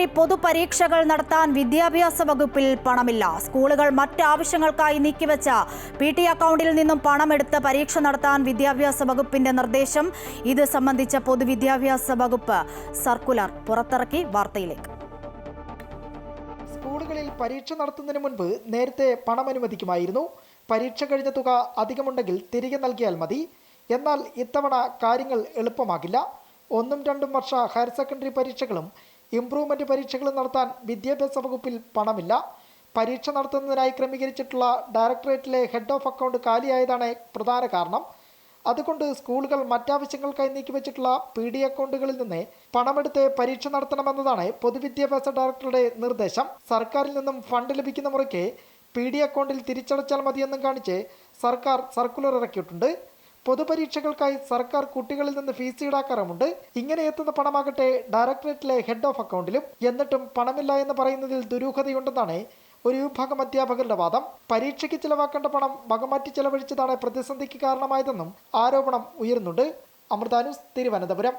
ഇക്കുറി പൊതുപരീക്ഷകൾ നടത്താൻ വിദ്യാഭ്യാസ വകുപ്പിൽ പണമില്ല. സ്കൂളുകൾ മറ്റാവശ്യങ്ങൾക്കായി നീക്കിവെച്ച PT അക്കൗണ്ടിൽ നിന്നും പണമെടുത്ത് പരീക്ഷ നടത്താൻ വിദ്യാഭ്യാസ വകുപ്പിന്റെ നിർദ്ദേശം. ഇത് സംബന്ധിച്ച പൊതുവിദ്യാഭ്യാസ വകുപ്പ് സർക്കുലർ പുറത്തിറക്കി. വാർത്തയിലേക്ക്. സ്കൂളുകളിൽ പരീക്ഷ നടത്തുന്നതിന് മുൻപ് നേരത്തെ പണം അനുവദിക്കുമായിരുന്നു. പരീക്ഷ കഴിഞ്ഞ തുക അധികമുണ്ടെങ്കിൽ തിരികെ നൽകിയാൽ മതി. എന്നാൽ ഇത്തവണ കാര്യങ്ങൾ എളുപ്പമാകില്ല. 1ഉം 2ഉം വർഷ ഹയർ സെക്കൻഡറി പരീക്ഷകളും ഇംപ്രൂവ്മെന്റ് പരീക്ഷകളും നടത്താൻ വിദ്യാഭ്യാസ വകുപ്പിൽ പണമില്ല. പരീക്ഷ നടത്തുന്നതിനായി ക്രമീകരിച്ചിട്ടുള്ള ഡയറക്ടറേറ്റിലെ ഹെഡ് ഓഫ് അക്കൗണ്ട് കാലിയായതാണ് പ്രധാന കാരണം. അതുകൊണ്ട് സ്കൂളുകൾ മറ്റാവശ്യങ്ങൾക്കായി നീക്കിവെച്ചിട്ടുള്ള PD അക്കൗണ്ടുകളിൽ നിന്ന് പണമെടുത്ത് പരീക്ഷ നടത്തണമെന്നതാണ് പൊതുവിദ്യാഭ്യാസ ഡയറക്ടറുടെ നിർദ്ദേശം. സർക്കാരിൽ നിന്നും ഫണ്ട് ലഭിക്കുന്ന മുറയ്ക്ക് PD അക്കൗണ്ടിൽ തിരിച്ചടച്ചാൽ മതിയെന്നും കാണിച്ച് സർക്കാർ സർക്കുലർ ഇറക്കിയിട്ടുണ്ട്. പൊതുപരീക്ഷകൾക്കായി സർക്കാർ കുട്ടികളിൽ നിന്ന് ഫീസ് ഈടാക്കാറുമുണ്ട്. ഇങ്ങനെ എത്തുന്ന പണമാകട്ടെ ഡയറക്ടറേറ്റിലെ ഹെഡ് ഓഫ് അക്കൗണ്ടിലും. എന്നിട്ടും പണമില്ല എന്ന് പറയുന്നതിൽ ദുരൂഹതയുണ്ടെന്നാണ് ഒരു വിഭാഗം അധ്യാപകരുടെ വാദം. പരീക്ഷയ്ക്ക് ചിലവാക്കേണ്ട പണം വകമാറ്റി ചെലവഴിച്ചതാണ് പ്രതിസന്ധിക്ക് കാരണമായതെന്നും ആരോപണം ഉയരുന്നുണ്ട്. അമൃത ന്യൂസ്, തിരുവനന്തപുരം.